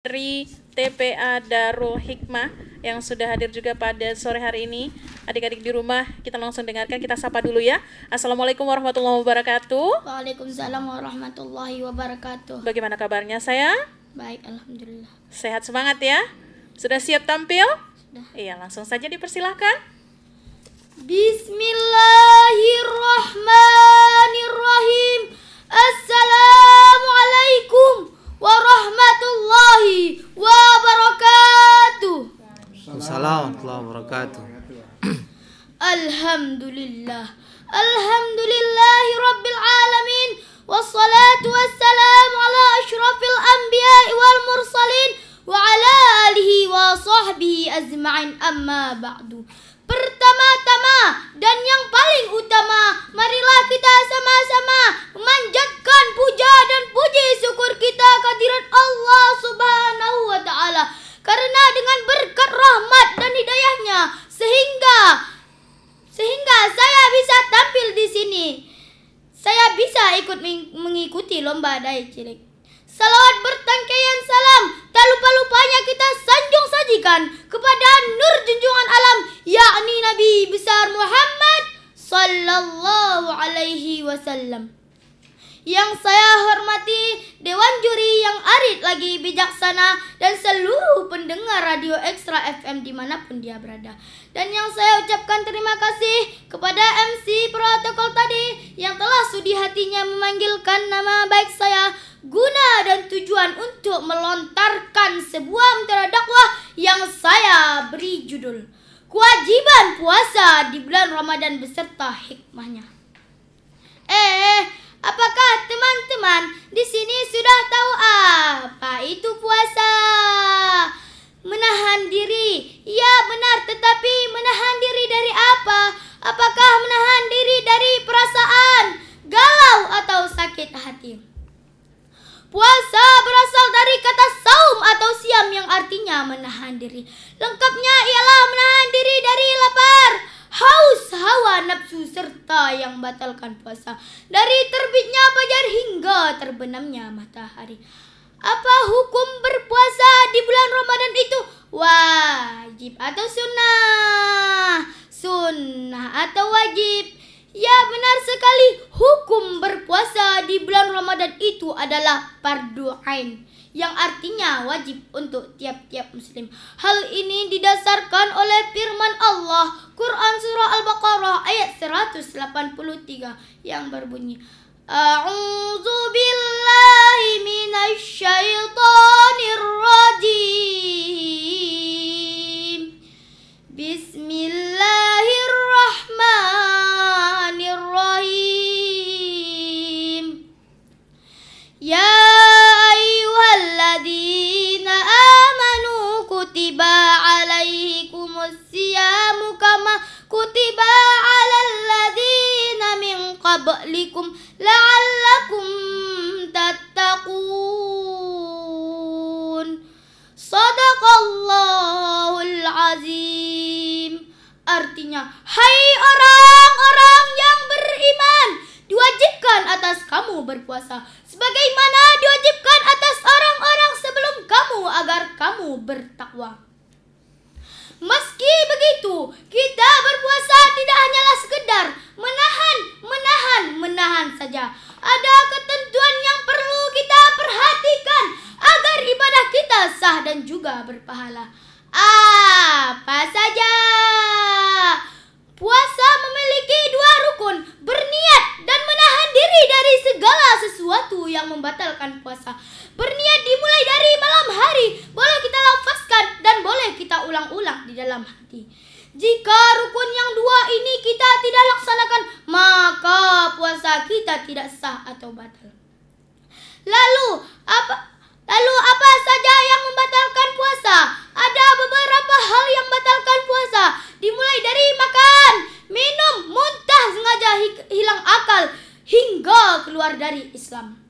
Dari TPA Darul Hikmah yang sudah hadir juga pada sore hari ini. Adik-adik di rumah, kita langsung dengarkan, kita sapa dulu ya. Assalamualaikum warahmatullahi wabarakatuh. Waalaikumsalam warahmatullahi wabarakatuh. Bagaimana kabarnya saya? Baik, alhamdulillah. Sehat semangat ya? Sudah siap tampil? Sudah. Iya, langsung saja dipersilahkan. Bismillahirrahmanirrahim. Assalamualaikum warahmatullahi wabarakatuh. Assalamualaikum warahmatullahi wabarakatuh. Alhamdulillah. Alhamdulillahi rabbil alamin. Wassalatu wassalamu ala asyrafil anbiya'i wal mursalin wa ala alihi wa sahbihi azma'in, amma ba'du. Pertama-tama dan yang paling utama, marilah kita sama-sama memanjatkan puja dan puji syukur kita kehadirat Allah Subhanahu wa taala, karena dengan berkat rahmat dan hidayahnya sehingga saya bisa tampil di sini. Saya bisa ikut mengikuti lomba dai cilik. Salawat bertangkaian salam tak lupa-lupanya kita sanjung sajikan kepada nur junjungan alam, yakni Nabi besar Muhammad sallallahu alaihi wasallam. Yang saya hormati Dewan Juri yang arit lagi bijaksana dan seluruh pendengar Radio Ekstra FM dimanapun dia berada. Dan yang saya ucapkan terima kasih kepada MC protokol tadi yang telah sudi hatinya memanggilkan nama baik saya guna dan tujuan untuk melontarkan sebuah mutiara dakwah yang saya beri judul Kewajiban Puasa di Bulan Ramadan beserta Hikmahnya. Apakah teman-teman di sini sudah tahu apa itu puasa? Menahan diri. Ya benar, tetapi menahan diri dari apa? Apakah menahan diri dari perasaan galau atau sakit hati? Puasa berasal dari kata saum atau siam yang artinya menahan diri. Lengkapnya ialah menahan diri dari lapar, haus, hawa nafsu, serta yang batalkan puasa dari terbitnya fajar hingga terbenamnya matahari. Apa hukum berpuasa di bulan Ramadan itu? Wajib atau sunnah? Sunnah atau wajib? Ya benar sekali, hukum berpuasa di bulan Ramadan itu adalah fardu ain, yang artinya wajib untuk tiap-tiap muslim. Hal ini didasarkan oleh firman Allah, Quran Surah Al-Baqarah ayat 183 yang berbunyi, A'udzu billahi minasy syaithanir rajim. Bismillahirrahmanirrahim. Ya ayyuhalladzina amanu kutiba alaikumus siyamu kama kutiba alal ladzina min qablikum la'allakum tattaqun. Shadaqallahul azim. Artinya, hai orang-orang yang beriman, diwajibkan atas kamu berpuasa sebagaimana diwajibkan atas orang-orang sebelum kamu agar kamu bertakwa. Meski begitu, kita berpuasa tidak hanyalah sekedar menahan saja. Ada ketentuan yang perlu kita perhatikan agar ibadah kita sah dan juga berpahala. Apa saja? Puasa memiliki dua rukun, berniat dan menahan diri dari segala sesuatu yang membatalkan puasa. Berniat dimulai dari malam hari, boleh kita lafazkan dan boleh kita ulang-ulang di dalam hati. Jika rukun yang dua ini kita tidak laksanakan, maka puasa kita tidak sah atau batal. Lalu apa saja yang membatalkan puasa? Ada beberapa hal yang membatalkan puasa, dimulai dari makan, minum, muntah, sengaja hilang akal, hingga keluar dari Islam.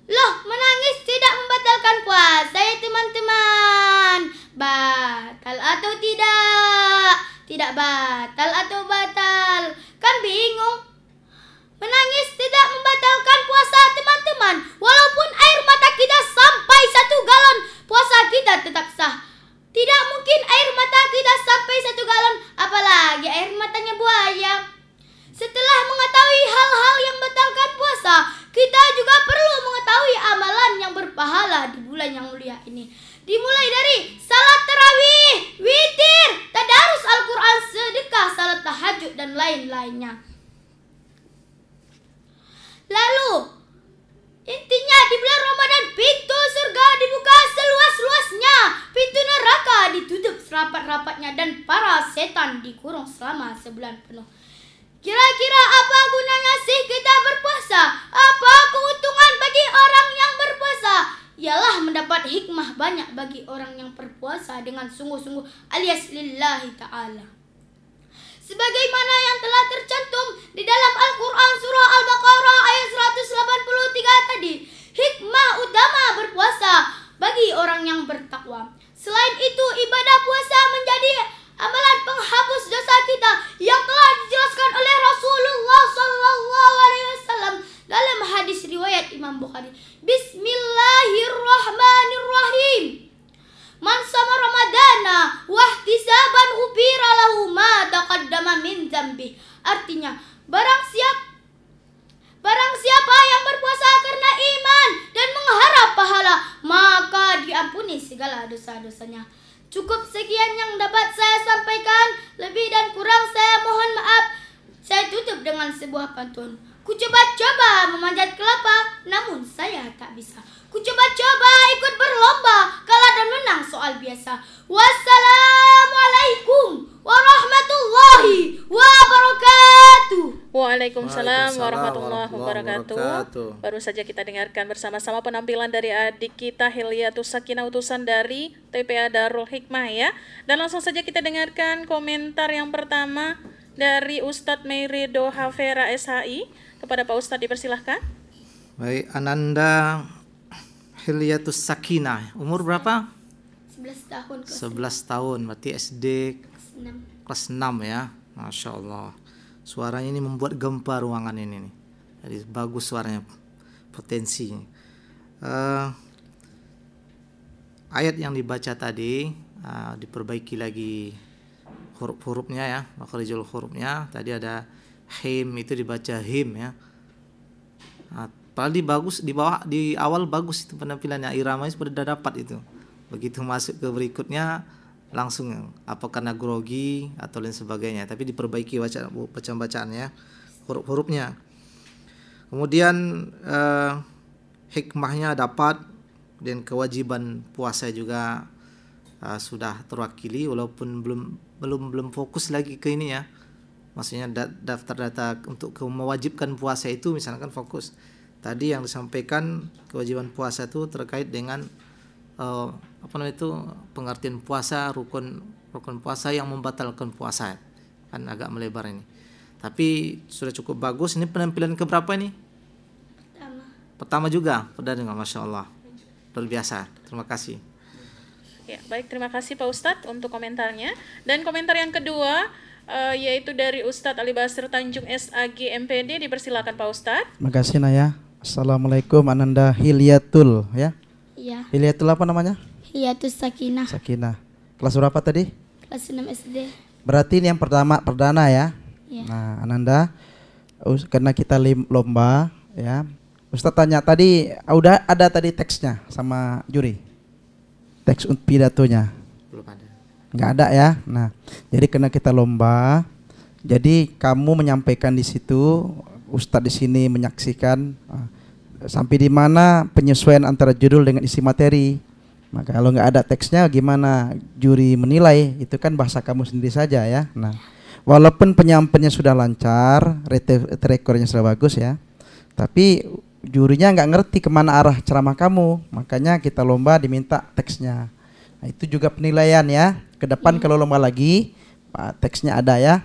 Loh, menangis tidak membatalkan puasa ya teman-teman? Batal atau tidak? Tidak batal atau batal? Kan bingung. Menangis tidak membatalkan puasa teman-teman. Walaupun air mata kita sampai 1 galon, puasa kita tetap sah. Tidak mungkin air mata kita sampai 1 galon, apalagi air matanya buaya. Setelah mengetahui hal-hal yang membatalkan puasa, kita juga perlu mengetahui amalan yang berpahala di bulan yang mulia ini. Dimulai dari salat tarawih, witir, tadarus Al-Quran, sedekah, salat tahajud, dan lain-lainnya. Lalu, intinya di bulan Ramadan pintu surga dibuka seluas-luasnya, pintu neraka ditutup serapat-rapatnya, dan para setan dikurung selama sebulan penuh. Kira-kira apa gunanya sih kita berpuasa? Apa keuntungan bagi orang yang berpuasa? Ialah mendapat hikmah banyak bagi orang yang berpuasa dengan sungguh-sungguh alias lillahi ta'ala. Sebagaimana yang telah tercantum di dalam Al-Quran surah Al-Baqarah ayat 183 tadi, hikmah utama berpuasa bagi orang yang bertakwa. Selain itu, ibadah puasa menjadi amalan penghapus dosa kita yang telah dijelaskan oleh Rasulullah SAW dalam hadis riwayat Imam Bukhari. Bismillahirrahmanirrahim. Man sama Ramadana wahtisaban ghufira lahu ma taqaddama min dzambi. Artinya, barang siapa yang berpuasa karena iman dan mengharap pahala, maka diampuni segala dosa-dosanya. Cukup sekian yang dapat saya sampaikan. Lebih dan kurang saya mohon maaf. Saya tutup dengan sebuah pantun. Ku coba-coba memanjat kelapa, namun saya tak bisa. Ku coba-coba ikut berlomba, kalah dan menang soal biasa. Wassalamualaikum warahmatullahi wabarakatuh. Waalaikumsalam warahmatullahi wabarakatuh. Baru saja kita dengarkan bersama-sama penampilan dari adik kita Hilyatus Sakinah, utusan dari TPA Darul Hikmah ya. Dan langsung saja kita dengarkan komentar yang pertama dari Ustadz Merido Hafera SHI. Kepada Pak Ustadz dipersilahkan. Baik, Ananda Hilyatus Sakinah, umur berapa? 11 tahun. 11 tahun, berarti SD kelas 6 ya. Masya Allah, suaranya ini membuat gempa ruangan ini nih. Jadi bagus suaranya, potensi. Ayat yang dibaca tadi diperbaiki lagi huruf-hurufnya ya, makharijul hurufnya. Tadi ada him, itu dibaca him ya. Paling bagus di bawah, di awal bagus itu penampilannya, iramanya sudah dapat itu. Begitu masuk ke berikutnya langsung apa karena grogi atau lain sebagainya, tapi diperbaiki bacaan-bacaannya, huruf-hurufnya. Kemudian hikmahnya dapat, dan kewajiban puasa juga sudah terwakili, walaupun belum fokus lagi ke ini ya. Maksudnya daftar data untuk mewajibkan puasa itu misalkan fokus. Tadi yang disampaikan kewajiban puasa itu terkait dengan pengertian puasa, rukun puasa yang membatalkan puasa. Kan agak melebar ini. Tapi sudah cukup bagus. Ini penampilan keberapa ini? Pertama juga. Pada dengan Masya Allah. Luar biasa. Terima kasih. Ya, baik, terima kasih Pak Ustadz untuk komentarnya. Dan komentar yang kedua yaitu dari Ustadz Ali Basir Tanjung SAG MPD. Dipersilakan Pak Ustadz. Terima kasih Naya. Assalamualaikum Ananda Hilyatul ya. Iya. Hilyatul apa namanya? Hilyatus Sakinah. Sakinah. Kelas berapa tadi? Kelas 6 SD. Berarti ini yang perdana ya. Iya. Nah, Ananda, karena kita lomba ya. Ustaz tanya tadi, udah ada tadi teksnya sama juri? Teks pidatonya? Belum ada. Nggak ada ya. Nah, jadi karena kita lomba, jadi kamu menyampaikan di situ, Ustadz di sini menyaksikan sampai di mana penyesuaian antara judul dengan isi materi. Maka kalau nggak ada teksnya, gimana juri menilai? Itu kan bahasa kamu sendiri saja ya. Nah, walaupun penyampaiannya sudah lancar, rekornya sudah bagus ya, tapi jurinya nggak ngerti kemana arah ceramah kamu. Makanya kita lomba diminta teksnya. Nah, itu juga penilaian ya. Ke depan kalau lomba lagi, teksnya ada ya.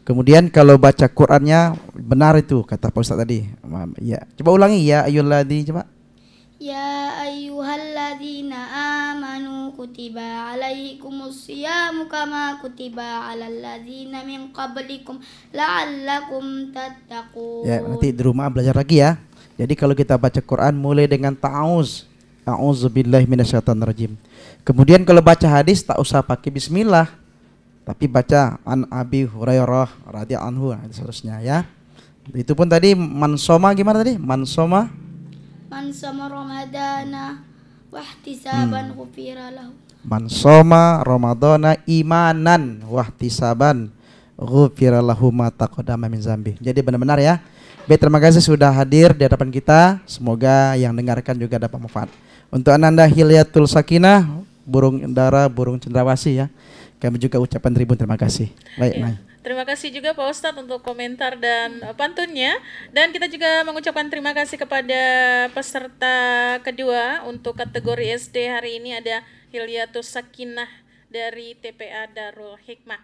Kemudian kalau baca Qur'annya benar itu kata Pak Ustaz tadi. Ya, coba ulangi ya ayyuhalladzina, coba. Ya ayyuhalladzina amanu kutiba alaikumus syiyamu kama kutiba alal ladzina min qablikum la'allakum tattaqun. Ya, nanti di rumah belajar lagi ya. Jadi kalau kita baca Quran mulai dengan ta'awuz A'udzubillahi minasyaitonirrajim. Kemudian kalau baca hadis tak usah pakai bismillah, tapi baca an Abi Hurairah radhiyallahu anhu dan seterusnya ya. Itu pun tadi mansoma gimana tadi? Mansoma Ramadana wahtisaban ghufira lahu. Mansoma Ramadana imanan wahtisaban ghufira lahu ma taqaddama min zambi. Jadi benar-benar ya. Baik, terima kasih sudah hadir di hadapan kita. Semoga yang dengarkan juga dapat manfaat. Untuk Ananda Hilyatul Sakinah, burung dara, burung cendrawasih ya. Kami juga ucapan ribuan terima kasih. Baik, ya. Terima kasih juga Pak Ustadz untuk komentar dan pantunnya. Dan kita juga mengucapkan terima kasih kepada peserta kedua untuk kategori SD hari ini ada Hilyatus Sakinah dari TPA Darul Hikmah.